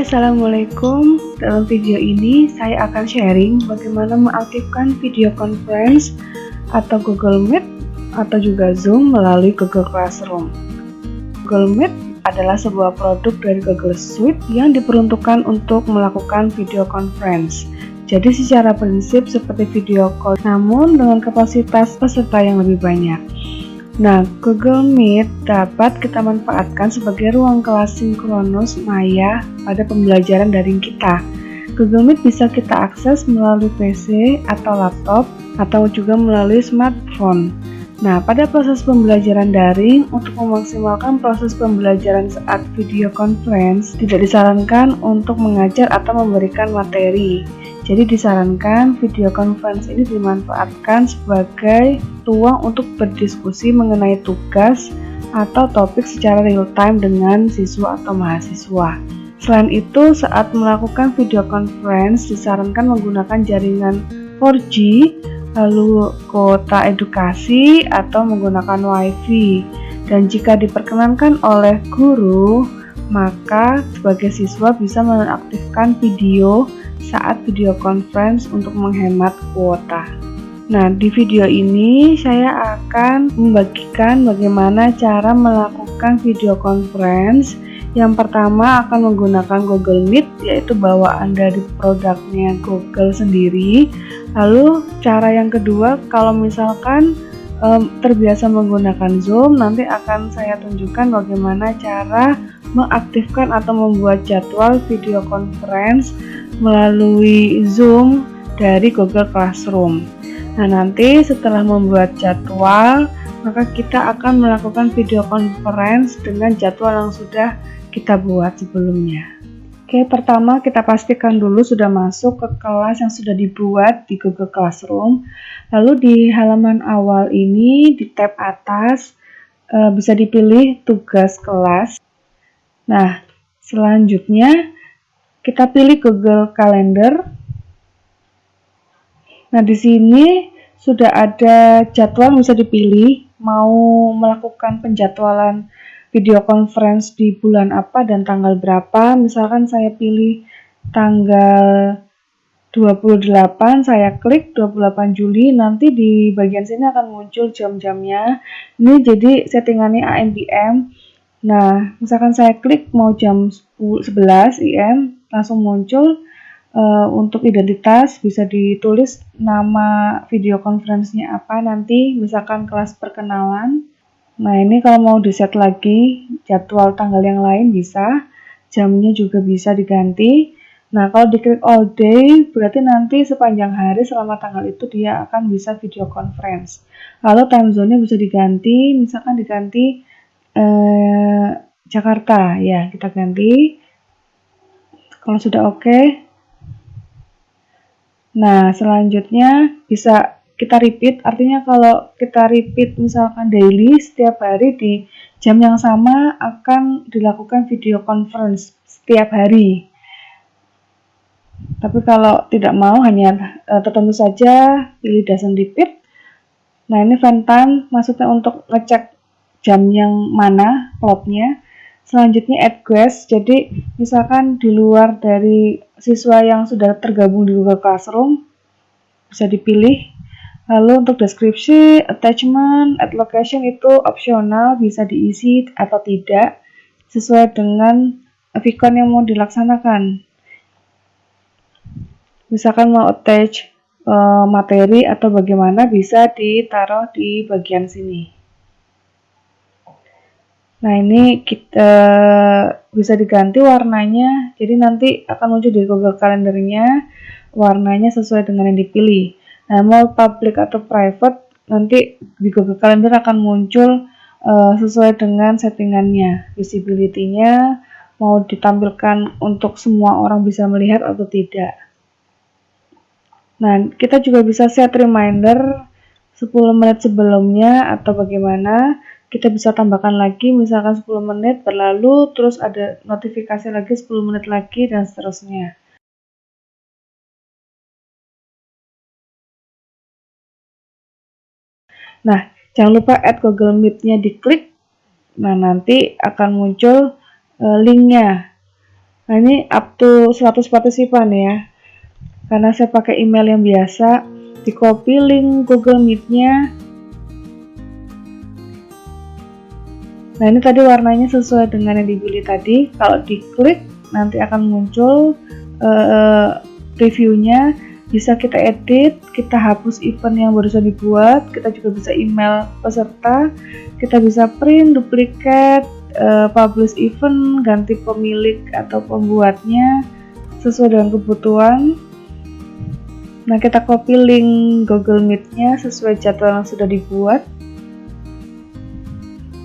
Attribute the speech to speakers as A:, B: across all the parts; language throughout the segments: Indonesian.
A: Assalamualaikum. Dalam video ini saya akan sharing bagaimana mengaktifkan video conference atau Google Meet atau juga Zoom melalui Google Classroom. Google Meet adalah sebuah produk dari Google Suite yang diperuntukkan untuk melakukan video conference. Jadi secara prinsip seperti video call, namun dengan kapasitas peserta yang lebih banyak. Nah, Google Meet dapat kita manfaatkan sebagai ruang kelas sinkronus maya pada pembelajaran daring kita. Google Meet bisa kita akses melalui PC atau laptop atau juga melalui smartphone. Nah, pada proses pembelajaran daring, untuk memaksimalkan proses pembelajaran saat video conference, tidak disarankan untuk mengajar atau memberikan materi. Jadi disarankan video conference ini dimanfaatkan sebagai ruang untuk berdiskusi mengenai tugas atau topik secara real time dengan siswa atau mahasiswa. Selain itu, saat melakukan video conference disarankan menggunakan jaringan 4G, lalu kuota edukasi atau menggunakan WiFi. Dan jika diperkenankan oleh guru, maka sebagai siswa bisa mengaktifkan video saat video conference untuk menghemat kuota. Nah, di video ini saya akan membagikan bagaimana cara melakukan video conference. Yang pertama akan menggunakan Google Meet, yaitu bawaan dari produknya Google sendiri. Lalu cara yang kedua, kalau misalkan terbiasa menggunakan Zoom, nanti akan saya tunjukkan bagaimana cara mengaktifkan atau membuat jadwal video conference melalui Zoom dari Google Classroom. Nah, nanti setelah membuat jadwal, maka kita akan melakukan video conference dengan jadwal yang sudah kita buat sebelumnya. Oke, pertama kita pastikan dulu sudah masuk ke kelas yang sudah dibuat di Google Classroom. Lalu di halaman awal ini, di tab atas, bisa dipilih tugas kelas. Nah, selanjutnya kita pilih Google Calendar. Nah, di sini sudah ada jadwal bisa dipilih, mau melakukan penjadwalan video conference di bulan apa dan tanggal berapa. Misalkan saya pilih tanggal 28, saya klik 28 Juli, nanti di bagian sini akan muncul jam-jamnya. Ini jadi settingannya AM PM. Nah, misalkan saya klik mau jam 11 IM, langsung muncul. Untuk identitas bisa ditulis nama video conference-nya apa nanti, misalkan kelas perkenalan. Nah, ini kalau mau di-set lagi jadwal tanggal yang lain bisa, jamnya juga bisa diganti. Nah, kalau diklik all day berarti nanti sepanjang hari selama tanggal itu dia akan bisa video conference. Lalu time zone-nya bisa diganti, misalkan diganti Jakarta, ya kita ganti. Kalau sudah oke. Nah, selanjutnya bisa kita repeat, artinya kalau kita repeat misalkan daily, setiap hari di jam yang sama akan dilakukan video conference setiap hari. Tapi kalau tidak mau, hanya tertentu saja, pilih doesn't repeat. Nah, ini fan time, maksudnya untuk ngecek jam yang mana plotnya. Selanjutnya add guest, jadi misalkan di luar dari siswa yang sudah tergabung di Google Classroom, bisa dipilih. Lalu untuk deskripsi, attachment, add location itu opsional, bisa diisi atau tidak, sesuai dengan VCon yang mau dilaksanakan. Misalkan mau attach materi atau bagaimana, bisa ditaruh di bagian sini. Nah, ini kita bisa diganti warnanya, jadi nanti akan muncul di Google Calendar-nya warnanya sesuai dengan yang dipilih. Nah, mau public atau private, nanti di Google Calendar akan muncul sesuai dengan settingannya. Visibility-nya mau ditampilkan untuk semua orang bisa melihat atau tidak. Nah, kita juga bisa set reminder 10 menit sebelumnya atau bagaimana. Kita bisa tambahkan lagi, misalkan 10 menit berlalu, terus ada notifikasi lagi 10 menit lagi, dan seterusnya. Nah, jangan lupa add Google Meet-nya diklik. Nah, nanti akan muncul linknya. Nah, ini up to 100 partisipan ya. Karena saya pakai email yang biasa, di copy link Google Meet-nya. Nah, ini tadi warnanya sesuai dengan yang dipilih tadi. Kalau diklik, nanti akan muncul previewnya. Bisa kita edit, kita hapus event yang barusan dibuat, kita juga bisa email peserta, kita bisa print, duplicate, publish event, ganti pemilik atau pembuatnya sesuai dengan kebutuhan. Nah, kita copy link Google Meet-nya sesuai jadwal yang sudah dibuat.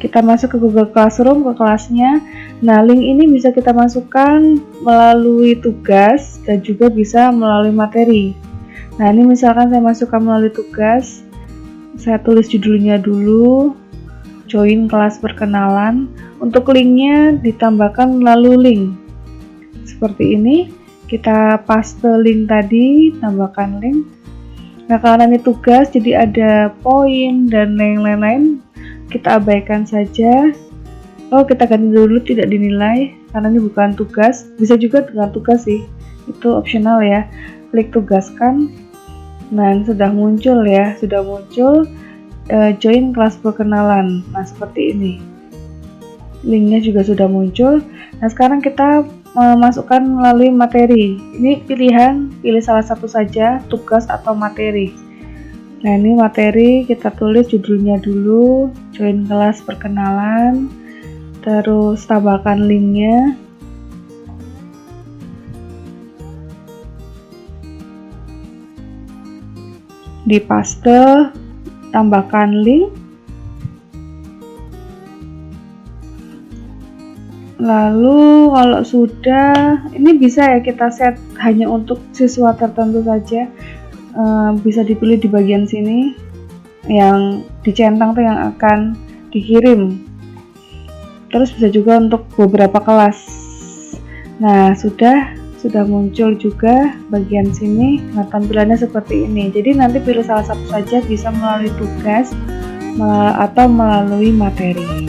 A: Kita masuk ke Google Classroom, ke kelasnya. Nah, link ini bisa kita masukkan melalui tugas dan juga bisa melalui materi. Nah, ini misalkan saya masukkan melalui tugas. Saya tulis judulnya dulu, join kelas perkenalan. Untuk linknya ditambahkan melalui link. Seperti ini, kita paste link tadi, tambahkan link. Nah, karena ini tugas, jadi ada poin dan lain-lain. Kita abaikan saja. Oh, kita ganti dulu tidak dinilai karena ini bukan tugas. Bisa juga dengan tugas sih, itu opsional ya. Klik tugaskan. Nah, sudah muncul ya, sudah muncul join kelas perkenalan. Nah, seperti ini. Linknya juga sudah muncul. Nah, sekarang kita masukkan melalui materi. Ini pilihan, pilih salah satu saja, tugas atau materi. Nah, ini materi, kita tulis judulnya dulu, join kelas perkenalan, terus tambahkan linknya. Di paste, tambahkan link. Lalu kalau sudah, ini bisa ya kita set hanya untuk siswa tertentu saja. Bisa dipilih di bagian sini yang dicentang tuh yang akan dikirim. Terus bisa juga untuk beberapa kelas. Nah, sudah muncul juga bagian sini. Nah, tampilannya seperti ini. Jadi nanti pilih salah satu saja, bisa melalui tugas atau melalui materi.